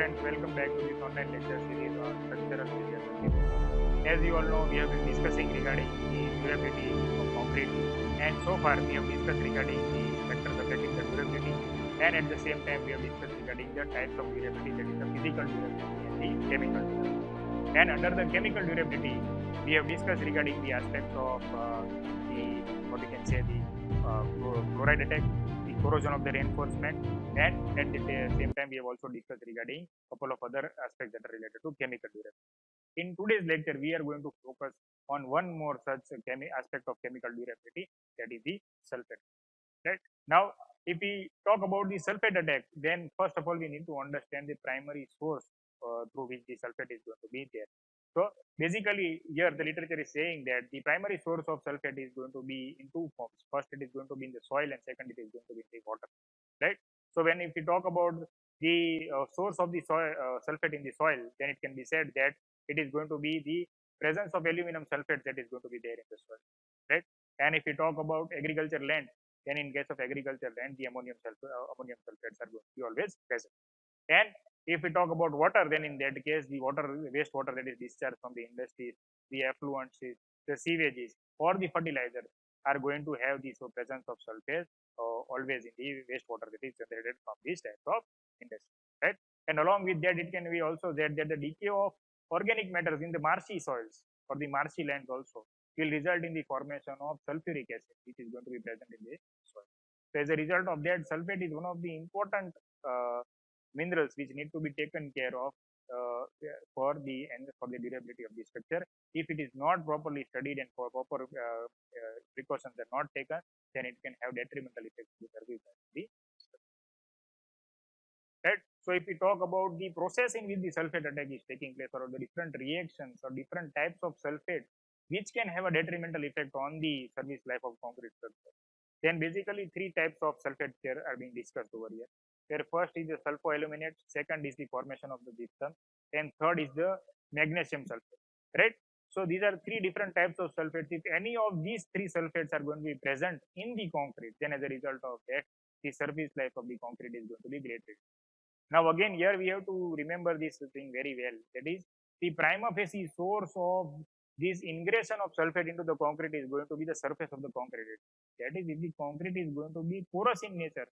friends, welcome back to this online lecture series on structural physics. As you all know, we have been discussing regarding the durability of concrete, and so far we have discussed regarding the factors affecting the durability, and at the same time we have discussed regarding the types of durability, that is the physical durability and the chemical durability. And under the chemical durability, we have discussed regarding the aspects of the what we can say the chloride attack, the corrosion of the reinforcement, and at the same time we have also discussed regarding a couple of other aspects that are related to chemical durability. In today's lecture, we are going to focus on one more such aspect of chemical durability, that is the sulfate. Right now, if we talk about the sulfate attack, then first of all we need to understand the primary source through which the sulfate is going to be there. So basically, here the literature is saying that the primary source of sulfate is going to be in two forms. First, it is going to be in the soil, and second, it is going to be in the water. Right. So when if we talk about the source of the soil, sulfate in the soil, then it can be said that it is going to be the presence of aluminum sulfate that is going to be there in the soil. Right. And if we talk about agriculture land, then in case of agriculture land, the ammonium sulfates are going to be always present. And if we talk about water, then in that case, the wastewater that is discharged from the industries, the effluents, the sewages, or the fertilizers are going to have the presence of sulfate always in the wastewater that is generated from these types of industry. Right? And along with that, it can be also said that the decay of organic matters in the marshy soils or the marshy lands also will result in the formation of sulfuric acid, which is going to be present in the soil. So as a result of that, sulfate is one of the important minerals which need to be taken care of for the durability of the structure. If it is not properly studied and for proper precautions are not taken, then it can have detrimental effects on the surface of the structure. Right. So if we talk about the process in which the sulfate attack is taking place, or the different reactions or different types of sulfate which can have a detrimental effect on the service life of concrete structure, then basically three types of sulfates here are being discussed over here. Where first is the sulfoaluminate, second is the formation of the gypsum, and third is the magnesium sulfate. Right. So these are three different types of sulfates. If any of these three sulfates are going to be present in the concrete, then as a result of that, the surface life of the concrete is going to be greater. Now again, here we have to remember this thing very well. That is, the prima facie source of this ingression of sulfate into the concrete is going to be the surface of the concrete. That is, if the concrete is going to be porous in nature,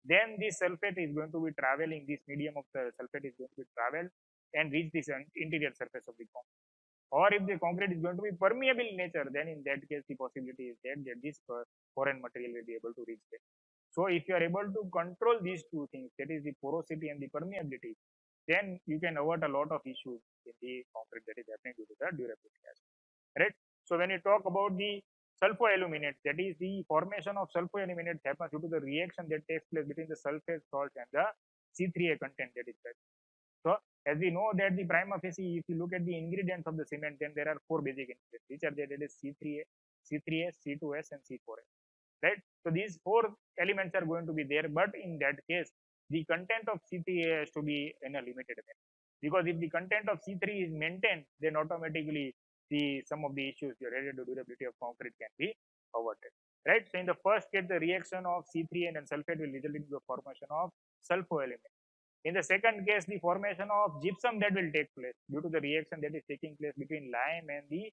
then this sulfate is going to be traveling, this medium of the sulfate is going to be travel and reach this interior surface of the concrete. Or if the concrete is going to be permeable in nature, then in that case the possibility is that this foreign material will be able to reach there. So if you are able to control these two things, that is the porosity and the permeability, then you can avoid a lot of issues in the concrete that is happening due to the durability aspect. Right? So when you talk about the sulfoaluminate, that is the formation of sulfoaluminate happens due to the reaction that takes place between the sulfate salt and the C3A content that is present. So as we know that the prima facie, if you look at the ingredients of the cement, then there are four basic ingredients, which are there. That is C3A, C3S, C2S, and C4S. Right? So these four elements are going to be there, but in that case, the content of C3A has to be in a limited manner. Because if the content of C3 is maintained, then automatically some of the issues related to durability of concrete can be avoided. Right? So in the first case, the reaction of C3A and sulfate will result in the formation of sulfoaluminate. In the second case, the formation of gypsum that will take place due to the reaction that is taking place between lime and the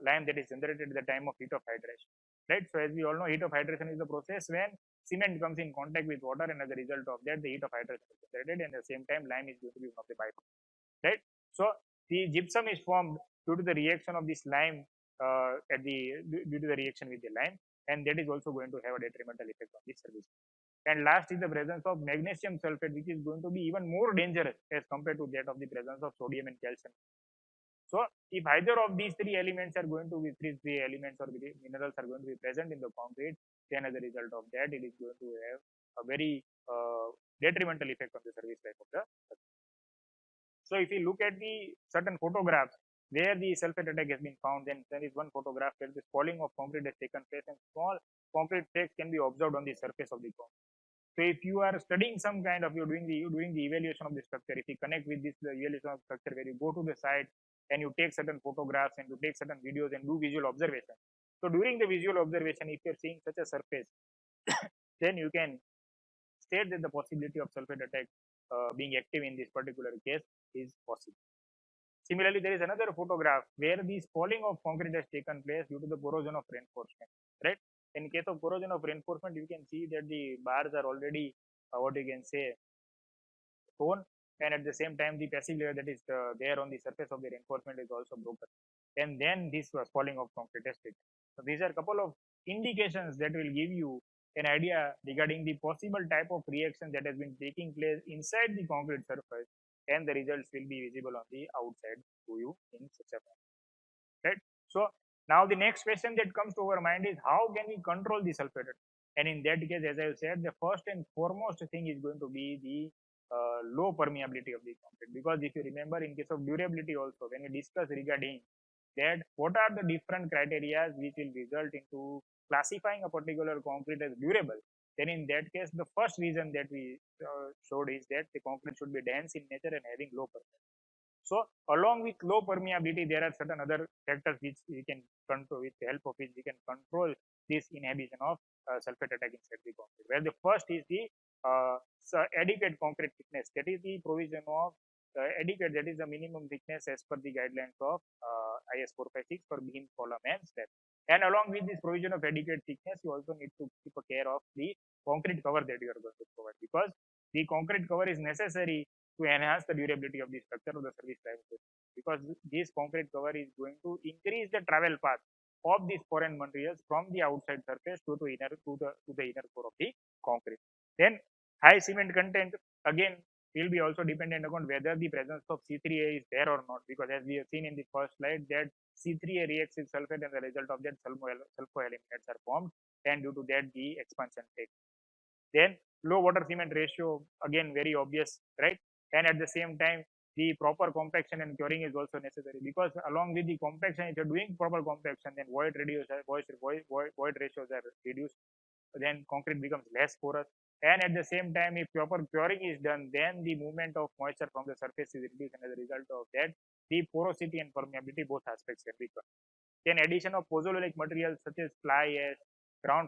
lime that is generated at the time of heat of hydration. Right. So as we all know, heat of hydration is the process when cement comes in contact with water, and as a result of that, the heat of hydration is generated, and at the same time, lime is going to be one of the byproducts. Right. So the gypsum is formed due to the reaction of this lime due to the reaction with the lime, and that is also going to have a detrimental effect on the surface. And last is the presence of magnesium sulfate, which is going to be even more dangerous as compared to that of the presence of sodium and calcium. So if either of these three elements are going to be three elements or minerals are going to be present in the concrete, then as a result of that, it is going to have a very detrimental effect on the service life of the surface. So if you look at the certain photographs where the sulfate attack has been found, then there is one photograph where the falling of concrete has taken place and small concrete flakes can be observed on the surface of the concrete. So if you are studying some kind of, you're doing the evaluation of the structure, if you connect with this evaluation of structure where you go to the site and you take certain photographs and you take certain videos and do visual observation. So during the visual observation, if you're seeing such a surface, then you can state that the possibility of sulfate attack being active in this particular case is possible. Similarly, there is another photograph where the spalling of concrete has taken place due to the corrosion of reinforcement. Right? In case of corrosion of reinforcement, you can see that the bars are already what you can say stone, and at the same time the passive layer that is there on the surface of the reinforcement is also broken, and then this was falling of concrete is taken. So these are a couple of indications that will give you an idea regarding the possible type of reaction that has been taking place inside the concrete surface, and the results will be visible on the outside to you in such a manner, right? So now the next question that comes to our mind is how can we control the sulfate? And in that case, as I said, the first and foremost thing is going to be the low permeability of the concrete. Because if you remember, in case of durability also, when we discuss regarding that, what are the different criteria which will result into classifying a particular concrete as durable, then in that case, the first reason that we showed is that the concrete should be dense in nature and having low permeability. So along with low permeability, there are certain other factors which we can control, with the help of which we can control this inhibition of sulfate attack inside the concrete. Where the first is the adequate concrete thickness. That is the provision of adequate, that is the minimum thickness as per the guidelines of IS 456 for beam, column, and slab. And along with this provision of adequate thickness, you also need to keep a care of the concrete cover that you are going to provide, because the concrete cover is necessary to enhance the durability of the structure of the service drive system, because this concrete cover is going to increase the travel path of these foreign materials from the outside surface to the inner core of the concrete. Then high cement content again will be also dependent upon whether the presence of C3A is there or not, because as we have seen in the first slide that C3A reacts with sulfate, and the result of that sulfo eliminates are formed, and due to that the expansion takes. Then low water cement ratio, again very obvious, right? And at the same time, the proper compaction and curing is also necessary, because along with the compaction, if you're doing proper compaction, then void ratios are reduced, then concrete becomes less porous. And at the same time, if proper curing is done, then the movement of moisture from the surface is reduced, and as a result of that, the porosity and permeability, both aspects can be controlled. Then addition of pozzolanic materials such as fly ash, ground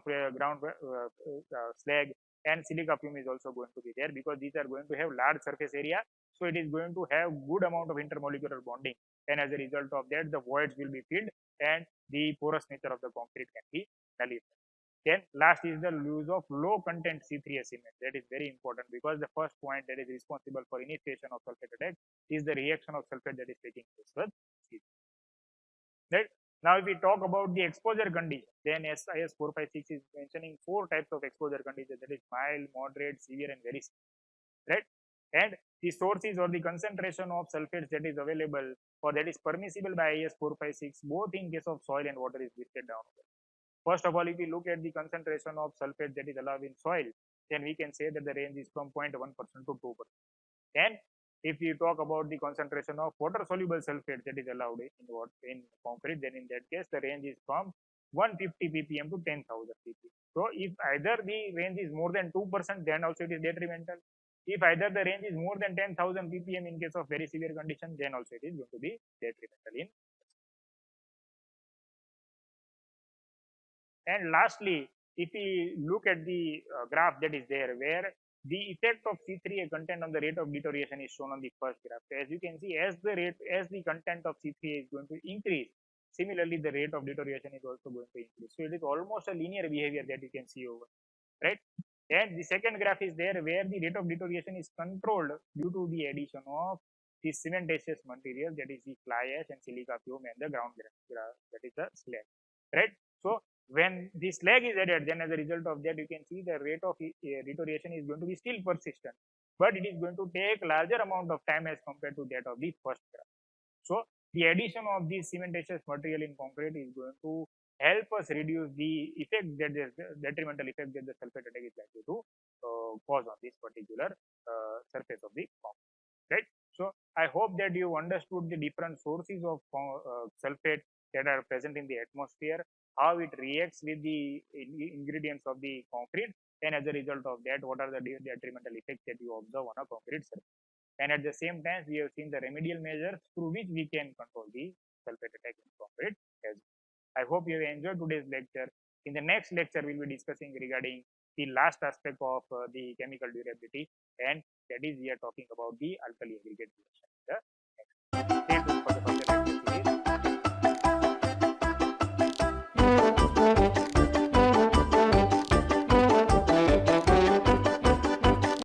slag, and silica fume is also going to be there, because these are going to have large surface area, so it is going to have good amount of intermolecular bonding, and as a result of that, the voids will be filled and the porous nature of the concrete can be nullified. Then last is the use of low content C3A cement. That is very important, because the first point that is responsible for initiation of sulfate attack is the reaction of sulfate that is taking place with C3A. Right? Now, if we talk about the exposure condition, then SIS 456 is mentioning 4 types of exposure conditions, that is mild, moderate, severe, and very severe. Right? And the sources or the concentration of sulfates that is available or that is permissible by IS 456, both in case of soil and water, is listed down. First of all, if we look at the concentration of sulfate that is allowed in soil, then we can say that the range is from 0.1% to 2%. And if we talk about the concentration of water soluble sulfate that is allowed in concrete, then in that case the range is from 150 ppm to 10,000 ppm. So if either the range is more than 2%, then also it is detrimental. If either the range is more than 10,000 ppm in case of very severe condition, then also it is going to be detrimental in. And lastly, if we look at the graph that is there, where the effect of C3A content on the rate of deterioration is shown on the first graph. So as you can see, as the content of C3A is going to increase, similarly the rate of deterioration is also going to increase. So it is almost a linear behavior that you can see over, right? And the second graph is there where the rate of deterioration is controlled due to the addition of the cementitious material, that is the fly ash and silica fume, and the ground grass, that is the slag, right? So when the slag is added, then as a result of that, you can see the rate of deterioration is going to be still persistent, but it is going to take larger amount of time as compared to that of the first graph. So the addition of this cementitious material in concrete is going to help us reduce the effect, that is the detrimental effect that the sulfate attack is likely to cause on this particular surface of the concrete, right? So I hope that you understood the different sources of sulfate that are present in the atmosphere, how it reacts with the ingredients of the concrete, and as a result of that, what are the detrimental effects that you observe on a concrete surface. And at the same time, we have seen the remedial measures through which we can control the sulfate attack in concrete as well. I hope you have enjoyed today's lecture. In the next lecture, we'll be discussing regarding the last aspect of the chemical durability, and That is, we are talking about the alkali aggregate reaction.